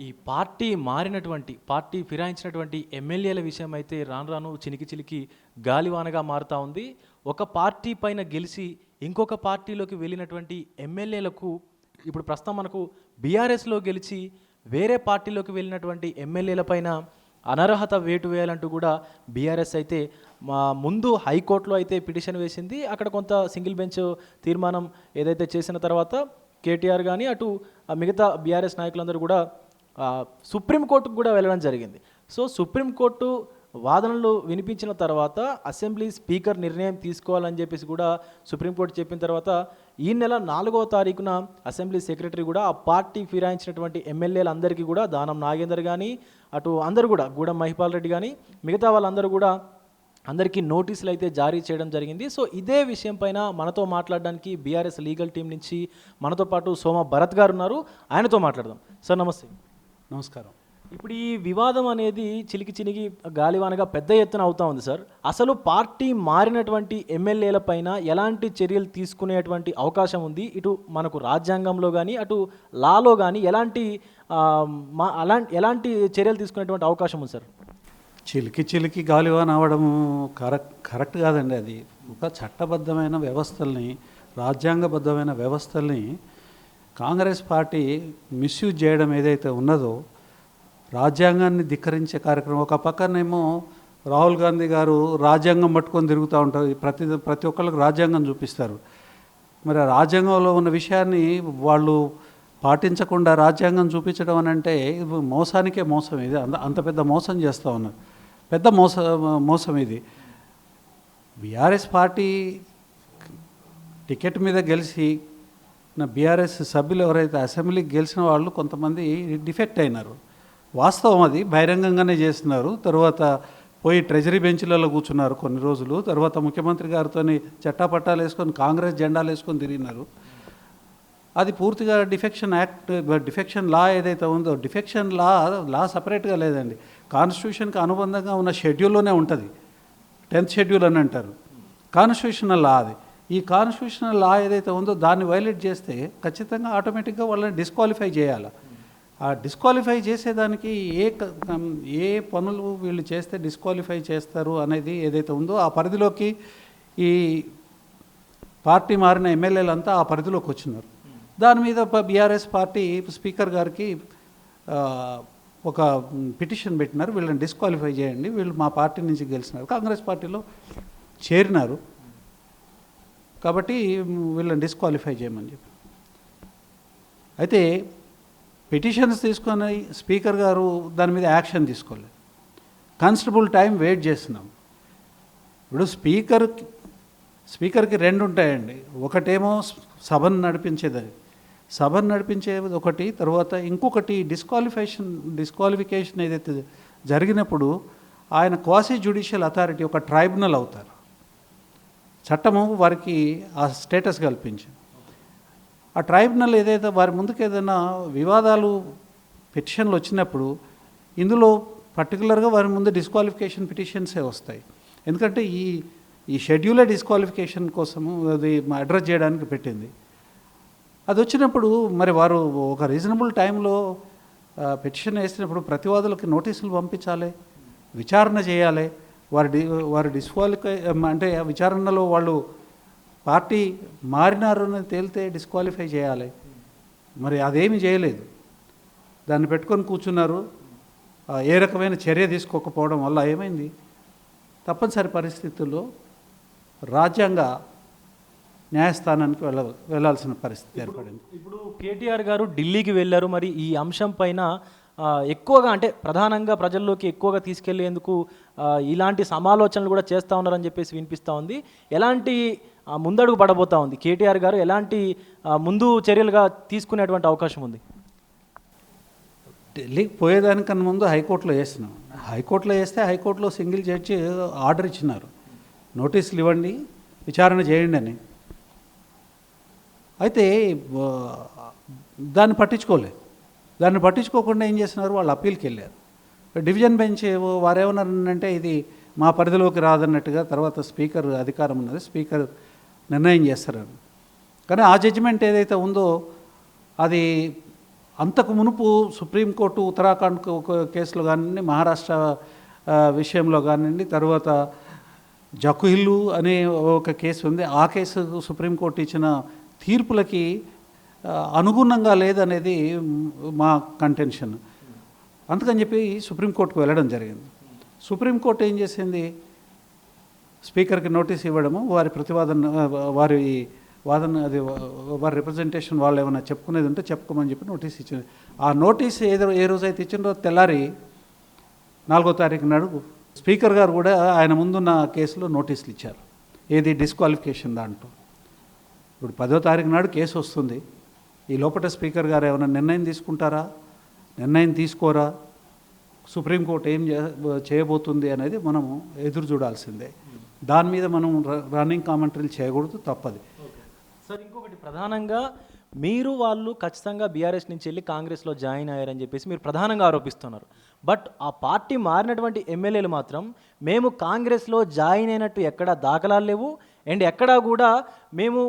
ఈ పార్టీ మారినటువంటి, పార్టీ ఫిరాయించినటువంటి ఎమ్మెల్యేల విషయం అయితే రాను రాను చినికి చిలికి గాలివానగా మారుతా ఉంది. ఒక పార్టీ పైన గెలిచి ఇంకొక పార్టీలోకి వెళ్ళినటువంటి ఎమ్మెల్యేలకు ఇప్పుడు ప్రస్తుతం మనకు బీఆర్ఎస్లో గెలిచి వేరే పార్టీలోకి వెళ్ళినటువంటి ఎమ్మెల్యేల పైన అనర్హత వేటు వేయాలంటూ కూడా బీఆర్ఎస్ అయితే ముందు హైకోర్టులో అయితే పిటిషన్ వేసింది. అక్కడ కొంత సింగిల్ బెంచ్ తీర్మానం ఏదైతే చేసిన తర్వాత కేటీఆర్ కానీ అటు మిగతా బీఆర్ఎస్ నాయకులందరూ కూడా సుప్రీంకోర్టుకు కూడా వెళ్ళడం జరిగింది. సో సుప్రీంకోర్టు వాదనలు వినిపించిన తర్వాత అసెంబ్లీ స్పీకర్ నిర్ణయం తీసుకోవాలని చెప్పేసి కూడా సుప్రీంకోర్టు చెప్పిన తర్వాత ఈ నెల 4వ తారీఖున అసెంబ్లీ సెక్రటరీ కూడా ఆ పార్టీ ఫిరాయించినటువంటి ఎమ్మెల్యేలందరికీ కూడా దానం నాగేందర్ కానీ అటు అందరూ కూడా గూడెం మహిపాల్ రెడ్డి కానీ మిగతా వాళ్ళందరూ కూడా అందరికీ నోటీసులు అయితే జారీ చేయడం జరిగింది. సో ఇదే విషయం పైన మనతో మాట్లాడడానికి బీఆర్ఎస్ లీగల్ టీం నుంచి మనతో పాటు సోమ భరత్ గారు ఉన్నారు. ఆయనతో మాట్లాడదాం. సార్ నమస్తే. నమస్కారం. ఇప్పుడు ఈ వివాదం అనేది చిలికి చిలికి గాలివానగా పెద్ద ఎత్తున అవుతా ఉంది సార్. అసలు పార్టీ మారినటువంటి ఎమ్మెల్యేల పైన ఎలాంటి చర్యలు తీసుకునేటువంటి అవకాశం ఉంది? ఇటు మనకు రాజ్యాంగంలో కానీ అటు లాలో కానీ ఎలాంటి చర్యలు తీసుకునేటువంటి అవకాశం ఉంది సార్? చిలికి చిలికి గాలివాన అవ్వడము కరెక్ట్ కాదండి. అది ఒక చట్టబద్ధమైన వ్యవస్థల్ని, రాజ్యాంగబద్ధమైన వ్యవస్థల్ని కాంగ్రెస్ పార్టీ మిస్యూజ్ చేయడం ఏదైతే ఉన్నదో, రాజ్యాంగాన్ని ధిక్కరించే కార్యక్రమం. ఒక పక్కనేమో రాహుల్ గాంధీ గారు రాజ్యాంగం పట్టుకొని తిరుగుతూ ఉంటారు. ప్రతి ఒక్కరికి రాజ్యాంగం చూపిస్తారు. మరి ఆ రాజ్యాంగంలో ఉన్న విషయాన్ని వాళ్ళు పాటించకుండా రాజ్యాంగం చూపించడం అని అంటే మోసానికే మోసం. ఇది అంత పెద్ద మోసం చేస్తూ ఉన్నారు. పెద్ద మోసం ఇది. బీఆర్ఎస్ పార్టీ టికెట్ మీద గెలిచి నా బీఆర్ఎస్ సభ్యులు ఎవరైతే అసెంబ్లీకి గెలిచిన వాళ్ళు కొంతమంది డిఫెక్ట్ అయినారు. వాస్తవం, అది బహిరంగంగానే చేస్తున్నారు. తర్వాత పోయి ట్రెజరీ బెంచ్లలో కూర్చున్నారు కొన్ని రోజులు. తర్వాత ముఖ్యమంత్రి గారితో చట్టాపట్టాలు వేసుకొని కాంగ్రెస్ జెండాలు వేసుకొని తిరిగినారు. అది పూర్తిగా డిఫెక్షన్ యాక్ట్, డిఫెక్షన్ లా ఏదైతే ఉందో, డిఫెక్షన్ లా సపరేట్గా లేదండి. కాన్స్టిట్యూషన్కి అనుబంధంగా ఉన్న షెడ్యూల్లోనే ఉంటుంది. 10th షెడ్యూల్ అని అంటారు. కాన్స్టిట్యూషనల్ లా అది. ఈ కాన్స్టిట్యూషనల్ లా ఏదైతే ఉందో దాన్ని వైలేట్ చేస్తే ఖచ్చితంగా ఆటోమేటిక్గా వాళ్ళని డిస్క్వాలిఫై చేయాలి. ఆ డిస్క్వాలిఫై చేసేదానికి ఏ పనులు వీళ్ళు చేస్తే డిస్క్వాలిఫై చేస్తారు అనేది ఏదైతే ఉందో ఆ పరిధిలోకి ఈ పార్టీ మారిన ఎమ్మెల్యేలంతా ఆ పరిధిలోకి వచ్చినారు. దాని మీద బీఆర్ఎస్ పార్టీ స్పీకర్ గారికి ఒక పిటిషన్ పెట్టినారు. వీళ్ళని డిస్క్వాలిఫై చేయండి, వీళ్ళు మా పార్టీ నుంచి గెలిచినారు, కాంగ్రెస్ పార్టీలో చేరినారు కాబట్టి వీళ్ళని డిస్క్వాలిఫై చేయమని చెప్పి. అయితే పిటిషన్స్ తీసుకొని స్పీకర్ గారు దాని మీద యాక్షన్ తీసుకోలేదు. కానిస్టేబుల్ టైం వెయిట్ చేస్తున్నాం. ఇప్పుడు స్పీకర్కి 2 ఉంటాయండి. ఒకటేమో సభను నడిపించేది ఒకటి, తర్వాత ఇంకొకటి డిస్క్వాలిఫికేషన్ ఏదైతే జరిగినప్పుడు ఆయన క్వాసీ జ్యుడిషియల్ అథారిటీ, ఒక ట్రైబ్యునల్ అవుతారు. చట్టము వారికి ఆ స్టేటస్ కల్పించింది. ఆ ట్రైబ్యునల్ ఏదైతే వారి ముందుకు ఏదైనా వివాదాలు పిటిషన్లు వచ్చినప్పుడు ఇందులో పర్టికులర్గా వారి ముందు డిస్క్వాలిఫికేషన్ పిటిషన్సే వస్తాయి. ఎందుకంటే ఈ షెడ్యూలే డిస్క్వాలిఫికేషన్ కోసము అది అడ్రస్ చేయడానికి పెట్టింది. అది వచ్చినప్పుడు మరి వారు ఒక రీజనబుల్ టైంలో పిటిషన్ వేసినప్పుడు ప్రతివాదులకి నోటీసులు పంపించాలి, విచారణ చేయాలి. వారు డిస్క్వాలిఫై అంటే విచారణలో వాళ్ళు పార్టీ మారినారు అని తేలితే డిస్క్వాలిఫై చేయాలి. మరి అదేమీ చేయలేదు. దాన్ని పెట్టుకొని కూర్చున్నారు. ఏ రకమైన చర్య తీసుకోకపోవడం వల్ల ఏమైంది, తప్పనిసరి పరిస్థితుల్లో రాజ్యాంగ న్యాయస్థానానికి వెళ్ళాల్సిన పరిస్థితి ఏర్పడింది. ఇప్పుడు కేటీఆర్ గారు ఢిల్లీకి వెళ్ళారు. మరి ఈ అంశం పైన ఎక్కువగా అంటే ప్రధానంగా ప్రజల్లోకి ఎక్కువగా తీసుకెళ్లేందుకు ఇలాంటి సమాలోచనలు కూడా చేస్తూ ఉన్నారని చెప్పేసి వినిపిస్తూ ఉంది. ఎలాంటి ముందడుగు పడబోతా ఉంది కేటీఆర్ గారు? ఎలాంటి ముందు చర్యలుగా తీసుకునేటువంటి అవకాశం ఉంది? ఢిల్లీకి పోయేదానికన్నా ముందు హైకోర్టులో వేసినాం. హైకోర్టులో వేస్తే హైకోర్టులో సింగిల్ జడ్జి ఆర్డర్ ఇచ్చినారు, నోటీసులు ఇవ్వండి, విచారణ చేయండి అని. అయితే దాన్ని పట్టించుకోకుండా ఏం చేస్తున్నారు, వాళ్ళు అప్పీల్కి వెళ్ళారు. డివిజన్ బెంచ్ వారేమన్నారంటే ఇది మా పరిధిలోకి రాదన్నట్టుగా. తర్వాత స్పీకర్ అధికారం ఉన్నది, స్పీకర్ నిర్ణయం చేస్తారని. కానీ ఆ జడ్జిమెంట్ ఏదైతే ఉందో అది అంతకు మునుపు సుప్రీంకోర్టు ఉత్తరాఖండ్ కేసులో కానివ్వండి, మహారాష్ట్ర విషయంలో కానివ్వండి, తర్వాత జకుహిల్లు అనే ఒక కేసు ఉంది. ఆ కేసు సుప్రీంకోర్టు ఇచ్చిన తీర్పులకి అనుగుణంగా లేదనేది మా కంటెన్షన్. అందుకని చెప్పి సుప్రీంకోర్టుకు వెళ్ళడం జరిగింది. సుప్రీంకోర్టు ఏం చేసింది, స్పీకర్కి నోటీస్ ఇవ్వడము, వారి ప్రతివాదన వారి రిప్రజెంటేషన్ వాళ్ళు ఏమైనా చెప్పుకునేది ఉంటే చెప్పుకోమని చెప్పి నోటీస్ ఇచ్చింది. ఆ నోటీస్ ఏ రోజైతే ఇచ్చిందో తెల్లారి 4వ తారీఖు నాడు స్పీకర్ గారు కూడా ఆయన ముందున్న కేసులో నోటీసులు ఇచ్చారు. ఏది డిస్క్వాలిఫికేషన్ దాంట్లో. ఇప్పుడు 10వ తారీఖు నాడు కేసు వస్తుంది. ఈ లోపల స్పీకర్ గారు ఏమైనా నిర్ణయం తీసుకుంటారా, నిర్ణయం తీసుకోరా, సుప్రీంకోర్టు ఏం చేయబోతుంది అనేది మనము ఎదురు చూడాల్సిందే. దాని మీద మనం రన్నింగ్ కామెంటరీలు చేయకూడదు, తప్పది. సార్ ఇంకొకటి ప్రధానంగా మీరు వాళ్ళు ఖచ్చితంగా బీఆర్ఎస్ నుంచి వెళ్ళి కాంగ్రెస్లో జాయిన్ అయ్యారని చెప్పేసి మీరు ప్రధానంగా ఆరోపిస్తున్నారు. బట్ ఆ పార్టీ మారినటువంటి ఎమ్మెల్యేలు మాత్రం మేము కాంగ్రెస్లో జాయిన్ అయినట్టు ఎక్కడ దాఖలాలు లేవు, అండ్ ఎక్కడా కూడా మేము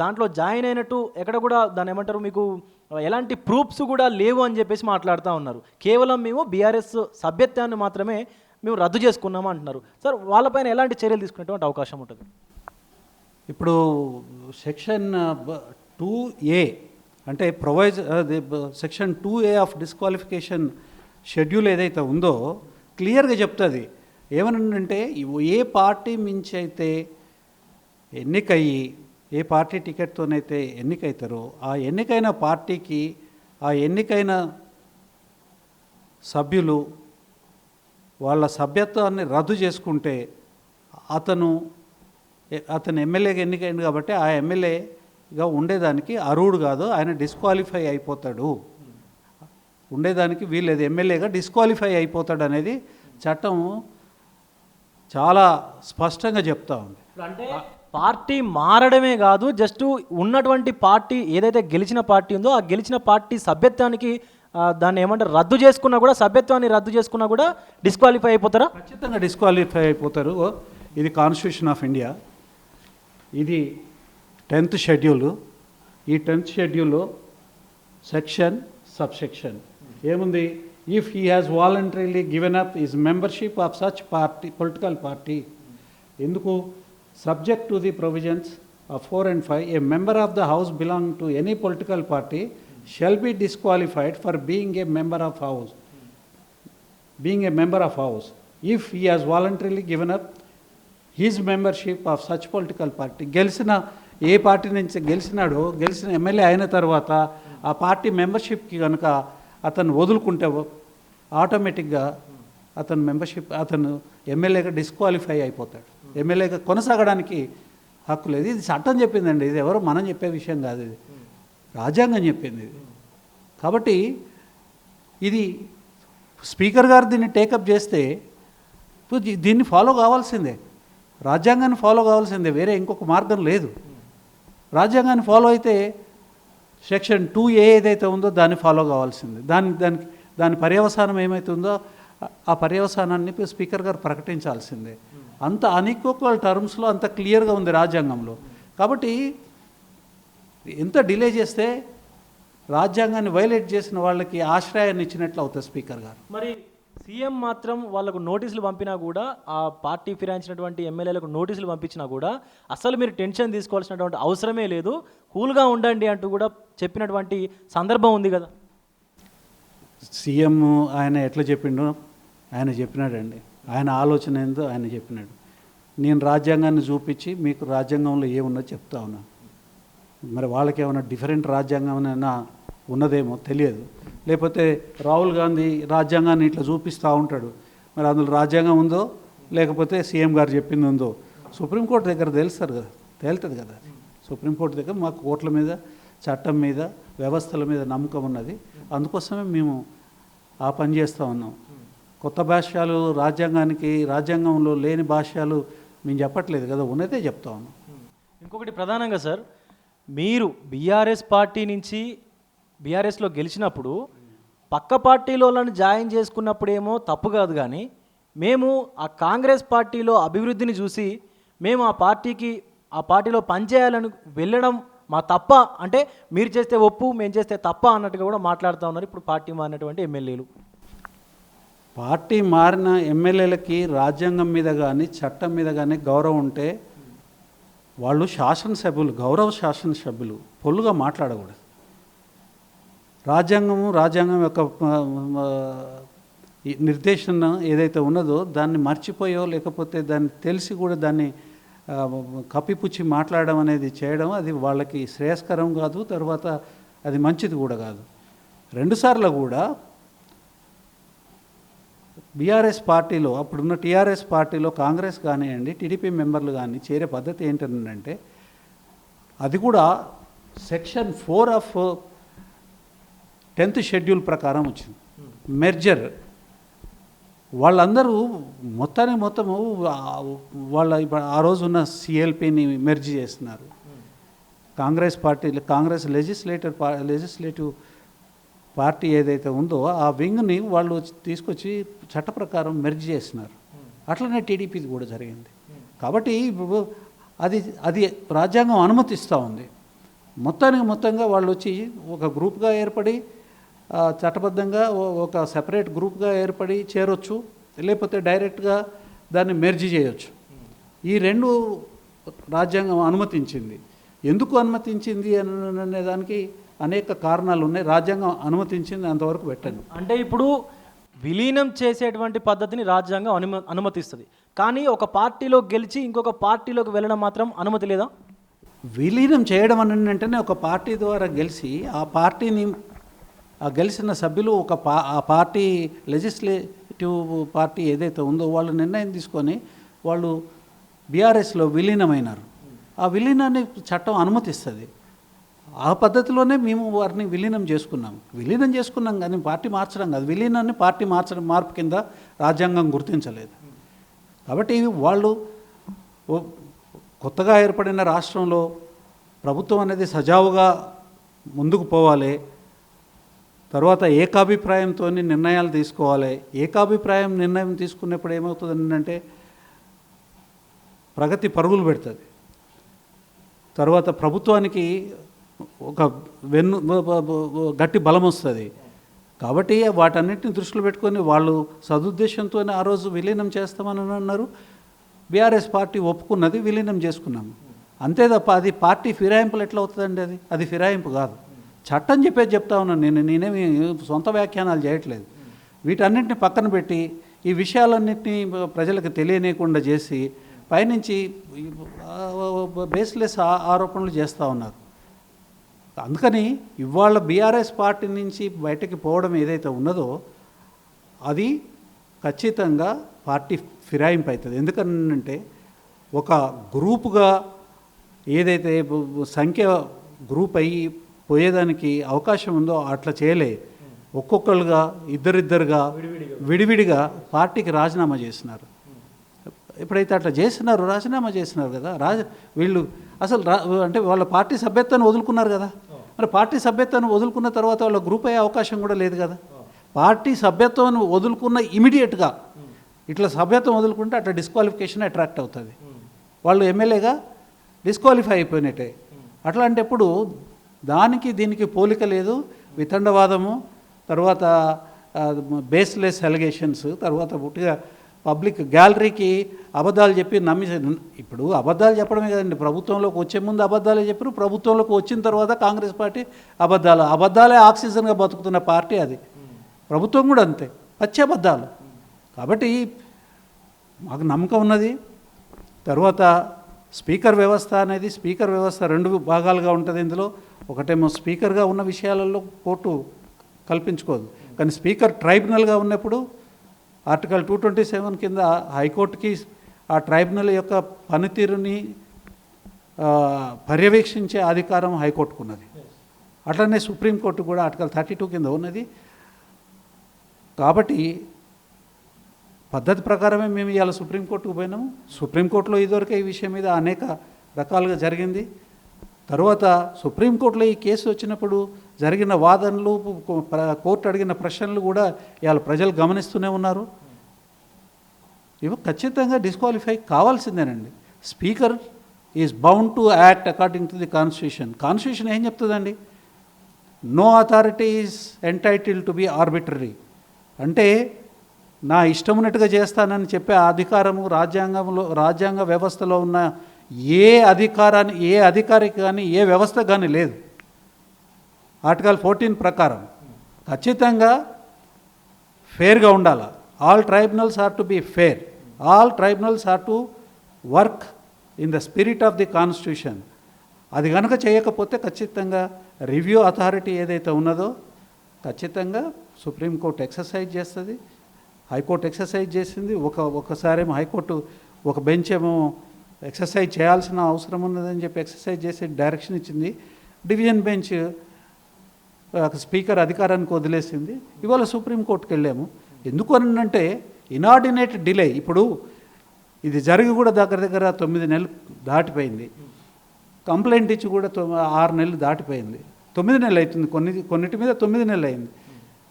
దాంట్లో జాయిన్ అయినట్టు ఎక్కడ కూడా దాన్ని ఏమంటారు మీకు ఎలాంటి ప్రూఫ్స్ కూడా లేవు అని చెప్పేసి మాట్లాడుతూ ఉన్నారు. కేవలం మేము బీఆర్ఎస్ సభ్యత్వాన్ని మాత్రమే మేము రద్దు చేసుకున్నాము అంటున్నారు. సార్ వాళ్ళపైన ఎలాంటి చర్యలు తీసుకునేటువంటి అవకాశం ఉంటుంది? ఇప్పుడు సెక్షన్ 2A అంటే section 2A of disqualification schedule ఏదైతే ఉందో క్లియర్గా చెప్తుంది. ఏమనంటే ఏ పార్టీ మించి అయితే ఎన్నికయ్యి, ఏ పార్టీ టికెట్తోనైతే ఎన్నికైతారో ఆ ఎన్నికైన పార్టీకి ఆ ఎన్నికైన సభ్యులు వాళ్ళ సభ్యత్వాన్ని రద్దు చేసుకుంటే అతను ఎమ్మెల్యేగా ఎన్నికైంది కాబట్టి ఆ ఎమ్మెల్యేగా ఉండేదానికి అర్హుడు కాదు, ఆయన డిస్క్వాలిఫై అయిపోతాడు, ఉండేదానికి వీళ్ళేది ఎమ్మెల్యేగా డిస్క్వాలిఫై అయిపోతాడు అనేది చట్టం చాలా స్పష్టంగా చెప్తా ఉంది. అంటే పార్టీ మారడమే కాదు, జస్ట్ ఉన్నటువంటి పార్టీ ఏదైతే గెలిచిన పార్టీ ఉందో ఆ గెలిచిన పార్టీ సభ్యత్వానికి దాన్ని ఏమంటారు రద్దు చేసుకున్నా కూడా, సభ్యత్వాన్ని రద్దు చేసుకున్నా కూడా డిస్క్వాలిఫై అయిపోతారా? ఖచ్చితంగా డిస్క్వాలిఫై అయిపోతారు. ఇది కాన్స్టిట్యూషన్ ఆఫ్ ఇండియా, ఇది 10th షెడ్యూల్. ఈ 10th షెడ్యూల్లో సెక్షన్ సబ్సెక్షన్ ఏముంది, if he has voluntarily given up his membership of such party political party, ఎందుకు subject to the provisions of 4 and 5 a member of the house belong to any political party shall be disqualified for being a member of house if he has voluntarily given up his membership of such political party. గెలిచిన ఏ party నుంచి గెలిచిన MLA అయిన తర్వాత ఆ party మెంబర్షిప్కి కనుక అతను వదులుకుంటే ఆటోమేటిక్గా అతను ఎమ్మెల్యేగా డిస్క్వాలిఫై అయిపోతాడు, ఎమ్మెల్యేగా కొనసాగడానికి హక్కు లేదు. ఇది చట్టం చెప్పిందండి, ఇది ఎవరో మనం చెప్పే విషయం కాదు, ఇది రాజ్యాంగం చెప్పింది ఇది. కాబట్టి ఇది స్పీకర్ గారు దీన్ని టేకప్ చేస్తే దీన్ని ఫాలో కావాల్సిందే, రాజ్యాంగాన్ని ఫాలో కావాల్సిందే, వేరే ఇంకొక మార్గం లేదు. రాజ్యాంగాన్ని ఫాలో అయితే సెక్షన్ 2A ఏదైతే ఉందో దాన్ని ఫాలో కావాల్సిందే. దాని పర్యవసానం ఏమవుతుందో ఆ పర్యవసానాన్ని స్పీకర్ గారు ప్రకటించాల్సిందే. అంత అన్ఈక్వల్ టర్మ్స్లో అంత క్లియర్గా ఉంది రాజ్యాంగంలో. కాబట్టి ఎంత డిలే చేస్తే రాజ్యాంగాన్ని వైలేట్ చేసిన వాళ్ళకి ఆశ్రయాన్ని ఇచ్చినట్లు అవుతుంది స్పీకర్ గారు. మరి సీఎం మాత్రం వాళ్ళకు నోటీసులు పంపినా కూడా, ఆ పార్టీ ఫిరాయించినటువంటి ఎమ్మెల్యేలకు నోటీసులు పంపించినా కూడా అసలు మీరు టెన్షన్ తీసుకోవాల్సినటువంటి అవసరమే లేదు, కూల్గా ఉండండి అంటూ కూడా చెప్పినటువంటి సందర్భం ఉంది కదా. సీఎం ఆయన ఎట్లా చెప్పిండో ఆయన చెప్పినాడండి, ఆయన ఆలోచన ఏందో ఆయన చెప్పినాడు. నేను రాజ్యాంగాన్ని చూపించి మీకు రాజ్యాంగంలో ఏమున్నో చెప్తా ఉన్నా. మరి వాళ్ళకి ఏమైనా డిఫరెంట్ రాజ్యాంగం ఉన్నదేమో తెలియదు, లేకపోతే రాహుల్ గాంధీ రాజ్యాంగాన్ని ఇట్లా చూపిస్తూ ఉంటాడు, మరి అందులో రాజ్యాంగం ఉందో లేకపోతే సీఎం గారు చెప్పింది ఉందో సుప్రీంకోర్టు దగ్గర తేలుతుంది కదా. సుప్రీంకోర్టు దగ్గర మాకు కోర్టుల మీద, చట్టం మీద, వ్యవస్థల మీద నమ్మకం ఉన్నది, అందుకోసమే మేము ఆ పని చేస్తూ ఉన్నాం. కొత్త భాష్యాలు రాజ్యాంగంలో లేని భాష్యాలు మేము చెప్పట్లేదు కదా, ఉన్నదే చెప్తా ఉన్నాం. ఇంకొకటి ప్రధానంగా సార్, మీరు బీఆర్ఎస్ పార్టీ నుంచి బీఆర్ఎస్లో గెలిచినప్పుడు పక్క పార్టీలోలను జాయిన్ చేసుకున్నప్పుడేమో తప్పు కాదు, కానీ మేము ఆ కాంగ్రెస్ పార్టీలో అభివృద్ధిని చూసి మేము ఆ పార్టీలో పనిచేయాలని వెళ్ళడం మా తప్ప అంటే మీరు చేస్తే ఒప్పు మేము చేస్తే తప్ప అన్నట్టుగా కూడా మాట్లాడుతూ ఉన్నారు ఇప్పుడు పార్టీ మారినటువంటి ఎమ్మెల్యేలు. పార్టీ మారిన ఎమ్మెల్యేలకి రాజ్యాంగం మీద కానీ చట్టం మీద కానీ గౌరవం ఉంటే వాళ్ళు శాసనసభ్యులు, గౌరవ శాసనసభ్యులు, పొల్లుగా మాట్లాడకూడదు. రాజ్యాంగం యొక్క ఈ నిర్దేశన ఏదైతే ఉన్నదో దాన్ని మర్చిపోయో లేకపోతే దాన్ని తెలిసి కూడా దాన్ని కప్పిపుచ్చి మాట్లాడడం అనేది చేయడం అది వాళ్ళకి శ్రేయస్కరం కాదు, తర్వాత అది మంచిది కూడా కాదు. రెండుసార్లు కూడా బీఆర్ఎస్ పార్టీలో అప్పుడున్న టీఆర్ఎస్ పార్టీలో కాంగ్రెస్ కానివ్వండి టీడీపీ మెంబర్లు కానీ చేరే పద్ధతి ఏంటంటే అది కూడా సెక్షన్ 4 ఆఫ్ 10th షెడ్యూల్ ప్రకారం వచ్చింది. మెర్జర్ వాళ్ళందరూ మొత్తము వాళ్ళ ఆ రోజు ఉన్న సిఎల్పిని మెర్జ్ చేస్తున్నారు. కాంగ్రెస్ లెజిస్లేటివ్ పార్టీ ఏదైతే ఉందో ఆ వింగ్ని వాళ్ళు తీసుకొచ్చి చట్ట ప్రకారం మెర్జ్ చేస్తున్నారు. అట్లనే టీడీపీది కూడా జరిగింది. కాబట్టి అది రాజ్యాంగం అనుమతిస్తూ ఉంది. మొత్తంగా వాళ్ళు వచ్చి ఒక గ్రూప్గా ఏర్పడి చట్టబద్ధంగా ఒక సెపరేట్ గ్రూప్గా ఏర్పడి చేరొచ్చు, లేకపోతే డైరెక్ట్గా దాన్ని మెర్జ్ చేయొచ్చు. ఈ రెండు రాజ్యాంగం అనుమతించింది. ఎందుకు అనుమతించింది అనే దానికి అనేక కారణాలు ఉన్నాయి. రాజ్యాంగం అనుమతించింది, అంతవరకు పెట్టండి. అంటే ఇప్పుడు విలీనం చేసేటువంటి పద్ధతిని రాజ్యాంగం అనుమతిస్తుంది, కానీ ఒక పార్టీలో గెలిచి ఇంకొక పార్టీలోకి వెళ్ళడం మాత్రం అనుమతి లేదా? విలీనం చేయడం అని వెంటనే ఒక పార్టీ ద్వారా గెలిచి ఆ పార్టీని ఆ గెలిచిన సభ్యులు ఆ పార్టీ లెజిస్లేటివ్ పార్టీ ఏదైతే ఉందో వాళ్ళు నిర్ణయం తీసుకొని వాళ్ళు బీఆర్ఎస్లో విలీనమైనారు. ఆ విలీనాన్ని చట్టం అనుమతిస్తుంది. ఆ పద్ధతిలోనే మేము వారిని విలీనం చేసుకున్నాం కానీ పార్టీ మార్చడం కాదు. విలీనాన్ని పార్టీ మార్పు కింద రాజ్యాంగం గుర్తించలేదు. కాబట్టి వాళ్ళు కొత్తగా ఏర్పడిన రాష్ట్రంలో ప్రభుత్వం అనేది సజావుగా ముందుకు పోవాలి. తర్వాత ఏకాభిప్రాయంతో నిర్ణయాలు తీసుకోవాలి. నిర్ణయం తీసుకున్నప్పుడు ఏమవుతుందంటే ప్రగతి పరుగులు పెడుతుంది. తర్వాత ప్రభుత్వానికి ఒక గట్టి బలం వస్తుంది. కాబట్టి వాటన్నిటిని దృష్టిలో పెట్టుకొని వాళ్ళు సదుద్దేశంతో ఆ రోజు విలీనం చేస్తామని అన్నారు. బీఆర్ఎస్ పార్టీ ఒప్పుకున్నది, విలీనం చేసుకున్నాము. అంతే తప్ప అది పార్టీ ఫిరాయింపులు ఎట్లా అవుతుందండి? అది ఫిరాయింపు కాదు. చట్టం చెప్తా ఉన్నాను. నేనేమి సొంత వ్యాఖ్యానాలు చేయట్లేదు. వీటన్నింటిని పక్కన పెట్టి ఈ విషయాలన్నింటినీ ప్రజలకు తెలియనీయకుండా చేసి పైనుంచి బేస్లెస్ ఆరోపణలు చేస్తూ ఉన్నారు. అందుకని ఇవాళ బీఆర్ఎస్ పార్టీ నుంచి బయటకు పోవడం ఏదైతే ఉన్నదో అది ఖచ్చితంగా పార్టీ ఫిరాయింపు అవుతుంది. ఎందుకంటే ఒక గ్రూపుగా ఏదైతే సంఖ్య గ్రూప్ అయ్యి పోయేదానికి అవకాశం ఉందో అట్లా చేయలే. ఒక్కొక్కరుగా ఇద్దరిద్దరుగా విడివిడిగా పార్టీకి రాజీనామా చేసినారు. ఎప్పుడైతే అట్లా చేసినారో రాజీనామా చేసినారు కదా, వీళ్ళు అసలు అంటే వాళ్ళ పార్టీ సభ్యత్వాన్ని వదులుకున్నారు కదా. మరి పార్టీ సభ్యత్వాన్ని వదులుకున్న తర్వాత వాళ్ళ గ్రూప్ అయ్యే అవకాశం కూడా లేదు కదా. పార్టీ సభ్యత్వాన్ని వదులుకున్న ఇమీడియట్గా ఇట్లా సభ్యత్వం వదులుకుంటే అట్లా డిస్క్వాలిఫికేషన్ అట్రాక్ట్ అవుతుంది. వాళ్ళు ఎమ్మెల్యేగా డిస్క్వాలిఫై అయిపోయినట్టే. అట్లాంటప్పుడు దానికి దీనికి పోలిక లేదు. వితండవాదము, తర్వాత బేస్లెస్ అలిగేషన్స్, తర్వాత పుట్టిగా పబ్లిక్ గ్యాలరీకి అబద్ధాలు చెప్పి ఇప్పుడు అబద్ధాలు చెప్పడమే కదండి. ప్రభుత్వంలోకి వచ్చే ముందు అబద్ధాలే చెప్పారు, ప్రభుత్వంలోకి వచ్చిన తర్వాత కాంగ్రెస్ పార్టీ అబద్ధాలే ఆక్సిజన్గా బతుకుతున్న పార్టీ అది. ప్రభుత్వం కూడా అంతే, పచ్చి అబద్ధాలు. కాబట్టి మాకు నమ్మకం ఉన్నది. తర్వాత స్పీకర్ వ్యవస్థ రెండు భాగాలుగా ఉంటుంది. ఇందులో ఒకటేమో స్పీకర్గా ఉన్న విషయాలలో కోర్టు కల్పించుకోదు, కానీ స్పీకర్ ట్రైబ్యునల్గా ఉన్నప్పుడు ఆర్టికల్ 227 కింద హైకోర్టుకి ఆ ట్రైబ్యునల్ యొక్క పనితీరుని పర్యవేక్షించే అధికారం హైకోర్టుకు ఉన్నది. అట్లనే సుప్రీంకోర్టు కూడా ఆర్టికల్ 32 కింద ఉన్నది. కాబట్టి పద్ధతి ప్రకారమే మేము ఇవాళ సుప్రీంకోర్టుకు పోయినాము. సుప్రీంకోర్టులో ఇదివరకే ఈ విషయం మీద అనేక రకాలుగా జరిగింది. తర్వాత సుప్రీంకోర్టులో ఈ కేసు వచ్చినప్పుడు జరిగిన వాదనలు, కోర్టు అడిగిన ప్రశ్నలు కూడా ఇవాళ ప్రజలు గమనిస్తూనే ఉన్నారు. ఇవి ఖచ్చితంగా డిస్క్వాలిఫై కావాల్సిందేనండి. Speaker is bound to act according to the constitution. Constitution ఏం చెప్తుందండి? No authority is entitle to be arbitrary. అంటే నా ఇష్టమున్నట్టుగా చేస్తానని చెప్పే అధికారము రాజ్యాంగ వ్యవస్థలో ఉన్న ఏ అధికారికి కానీ ఏ వ్యవస్థ కానీ లేదు. ఆర్టికల్ 14 ప్రకారం ఖచ్చితంగా ఫేర్గా ఉండాలి. All tribunals are to be fair. All tribunals are to work in the spirit of the constitution. అది కనుక చేయకపోతే ఖచ్చితంగా రివ్యూ అథారిటీ ఏదైతే ఉన్నదో ఖచ్చితంగా సుప్రీంకోర్టు ఎక్సర్సైజ్ చేస్తుంది, హైకోర్టు ఎక్సర్సైజ్ చేసింది. ఒకసారేమో హైకోర్టు ఒక బెంచ్ ఏమో ఎక్సర్సైజ్ చేయాల్సిన అవసరం ఉన్నదని చెప్పి ఎక్సర్సైజ్ చేసి డైరెక్షన్ ఇచ్చింది. డివిజన్ బెంచ్ స్పీకర్ అధికారానికి వదిలేసింది. ఇవాళ సుప్రీంకోర్టుకి వెళ్ళాము. ఎందుకు అనంటే ఇనార్డినేట్ డిలే. ఇప్పుడు ఇది జరిగి కూడా దగ్గర 9 నెలలు దాటిపోయింది. కంప్లైంట్ ఇచ్చి కూడా 6 నెలలు దాటిపోయింది. 9 నెలలు అవుతుంది. కొన్నిటి మీద 9 నెలలు అయింది.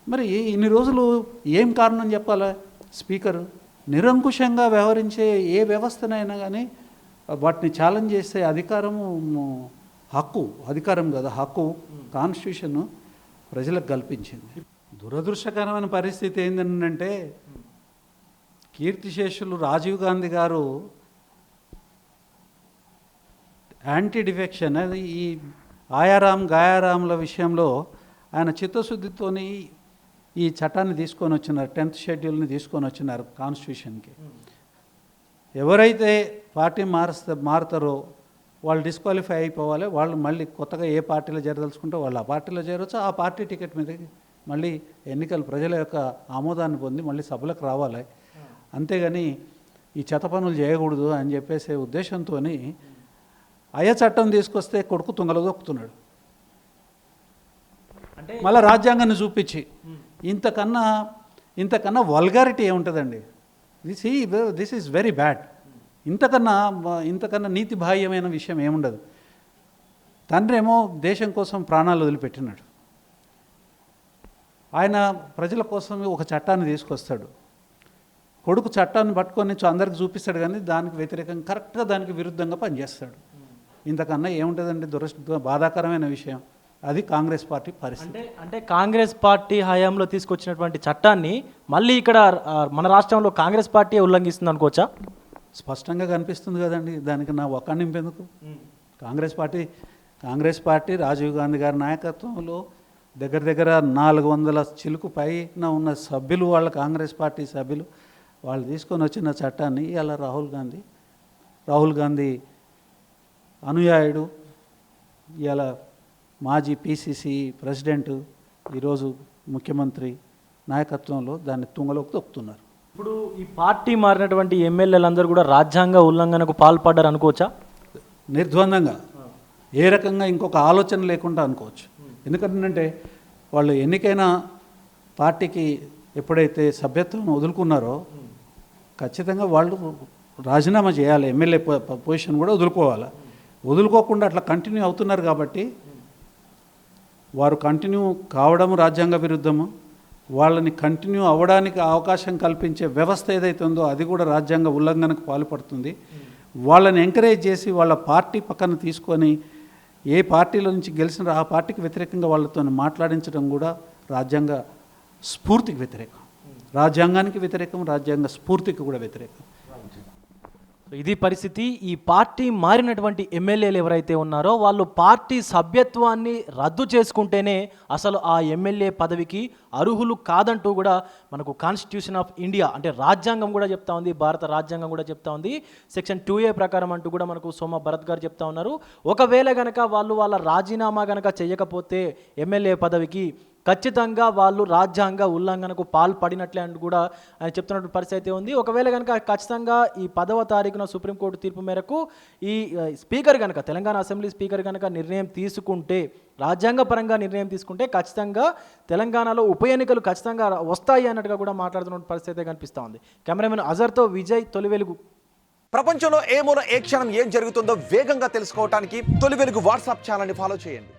మరి ఇన్ని రోజులు ఏం కారణం చెప్పాలా? స్పీకర్ నిరంకుశంగా వ్యవహరించే ఏ వ్యవస్థనైనా కానీ వాటిని ఛాలెంజ్ చేసే అధికారము అధికారం కదా, హక్కు కాన్స్టిట్యూషన్ ప్రజలకు కల్పించింది. దురదృష్టకరమైన పరిస్థితి ఏంటంటే కీర్తిశేషులు రాజీవ్ గాంధీ గారు యాంటీ డిఫెక్షన్ అది ఈ గాయారాముల విషయంలో ఆయన చిత్తశుద్ధితోని ఈ చట్టాన్ని తీసుకొని వచ్చినారు. 10th షెడ్యూల్ని తీసుకొని వచ్చినారు కాన్స్టిట్యూషన్కి. ఎవరైతే పార్టీ మారుతారో వాళ్ళు డిస్క్వాలిఫై అయిపోవాలి. వాళ్ళు మళ్ళీ కొత్తగా ఏ పార్టీలో చేరదలుచుకుంటే వాళ్ళు ఆ పార్టీలో చేరవచ్చు. ఆ పార్టీ టికెట్ మీద మళ్ళీ ఎన్నికలు ప్రజల యొక్క ఆమోదాన్ని పొంది మళ్ళీ సభలకు రావాలి. అంతేగాని ఈ చెత్త పనులు చేయకూడదు అని చెప్పేసే ఉద్దేశంతో చట్టం తీసుకొస్తే కొడుకు తుంగలో దొక్కుతున్నాడు. అంటే మళ్ళీ రాజ్యాంగాన్ని చూపించి ఇంతకన్నా వల్గారిటీ ఏముంటుందండి? This is very bad. ఇంతకన్నా నీతి బాహ్యమైన విషయం ఏముండదు. తండ్రి ఏమో దేశం కోసం ప్రాణాలు వదిలిపెట్టినాడు. ఆయన ప్రజల కోసం ఒక చట్టాన్ని తీసుకొస్తాడు. కొడుకు చట్టాన్ని పట్టుకొని అందరికి చూపిస్తాడు, కానీ దానికి వ్యతిరేకంగా కరెక్ట్గా దానికి విరుద్ధంగా పనిచేస్తాడు. ఇంతకన్నా ఏముంటుందండి? బాధాకరమైన విషయం. అది కాంగ్రెస్ పార్టీ పరిస్థితి. అంటే కాంగ్రెస్ పార్టీ హయాంలో తీసుకొచ్చినటువంటి చట్టాన్ని మళ్ళీ ఇక్కడ మన రాష్ట్రంలో కాంగ్రెస్ పార్టీ ఉల్లంఘిస్తుంది అనుకోవచ్చా? స్పష్టంగా కనిపిస్తుంది కదండి. దానికి నా ఒక్క నింపెందుకు? కాంగ్రెస్ పార్టీ రాజీవ్ గాంధీ గారి నాయకత్వంలో దగ్గర 400 చిలుకు పైన ఉన్న సభ్యులు, వాళ్ళ కాంగ్రెస్ పార్టీ సభ్యులు వాళ్ళు తీసుకొని వచ్చిన చట్టాన్ని ఇలా రాహుల్ గాంధీ అనుయాయుడు, ఇలా మాజీ పిసిసి ప్రెసిడెంట్, ఈరోజు ముఖ్యమంత్రి నాయకత్వంలో దాన్ని తుంగలోకి తొక్కుతున్నారు. ఇప్పుడు ఈ పార్టీ మారినటువంటి ఎమ్మెల్యేలందరూ కూడా రాజ్యాంగ ఉల్లంఘనకు పాల్పడ్డారు అనుకోవచ్చా? నిర్ద్వందంగా, ఏ రకంగా ఇంకొక ఆలోచన లేకుండా అనుకోవచ్చు. ఎందుకంటే వాళ్ళు ఎన్నికైన పార్టీకి ఎప్పుడైతే సభ్యత్వం వదులుకున్నారో ఖచ్చితంగా వాళ్ళు రాజీనామా చేయాలి. ఎమ్మెల్యే పొజిషన్ కూడా వదులుకోకుండా అట్లా కంటిన్యూ అవుతున్నారు. కాబట్టి వారు కంటిన్యూ కావడం రాజ్యాంగ విరుద్ధము. వాళ్ళని కంటిన్యూ అవ్వడానికి అవకాశం కల్పించే వ్యవస్థ ఏదైతే ఉందో అది కూడా రాజ్యాంగ ఉల్లంఘనకు పాల్పడుతుంది. వాళ్ళని ఎంకరేజ్ చేసి వాళ్ళ పార్టీ పక్కన తీసుకొని ఏ పార్టీలో నుంచి గెలిచిన ఆ పార్టీకి వ్యతిరేకంగా వాళ్ళతో మాట్లాడించడం కూడా రాజ్యాంగ స్ఫూర్తికి వ్యతిరేకం. రాజ్యాంగానికి వ్యతిరేకం, రాజ్యాంగ స్ఫూర్తికి కూడా వ్యతిరేకం. ఇది పరిస్థితి. ఈ పార్టీ మారినటువంటి ఎమ్మెల్యేలు ఎవరైతే ఉన్నారో వాళ్ళు పార్టీ సభ్యత్వాన్ని రద్దు చేసుకుంటేనే అసలు ఆ ఎమ్మెల్యే పదవికి అర్హులు కాదంటూ కూడా మనకు కాన్స్టిట్యూషన్ ఆఫ్ ఇండియా అంటే రాజ్యాంగం కూడా చెప్తా ఉంది, భారత రాజ్యాంగం కూడా చెప్తా ఉంది. సెక్షన్ 2A ప్రకారం అంటూ కూడా మనకు సోమ భరత్ గారు చెప్తా ఉన్నారు. ఒకవేళ గనక వాళ్ళ రాజీనామా గనక చేయకపోతే ఎమ్మెల్యే పదవికి ఖచ్చితంగా వాళ్ళు రాజ్యాంగ ఉల్లంఘనకు పాల్పడినట్లే అని కూడా ఆయన చెప్తున్నటువంటి పరిస్థితి అయితే ఉంది. ఒకవేళ కనుక ఖచ్చితంగా ఈ 10వ తారీఖున సుప్రీంకోర్టు తీర్పు మేరకు ఈ స్పీకర్ కనుక తెలంగాణ అసెంబ్లీ స్పీకర్ కనుక నిర్ణయం తీసుకుంటే, రాజ్యాంగపరంగా నిర్ణయం తీసుకుంటే ఖచ్చితంగా తెలంగాణలో ఉప ఎన్నికలు ఖచ్చితంగా వస్తాయి అన్నట్టుగా కూడా మాట్లాడుతున్న పరిస్థితి కనిపిస్తూ ఉంది. కెమెరామెన్ అజర్తో విజయ్, తొలి వెలుగు. ప్రపంచంలో ఏ మూల ఏ క్షణం ఏం జరుగుతుందో వేగంగా తెలుసుకోవడానికి తొలి వెలుగు వాట్సాప్ ఛానల్ని ఫాలో చేయండి.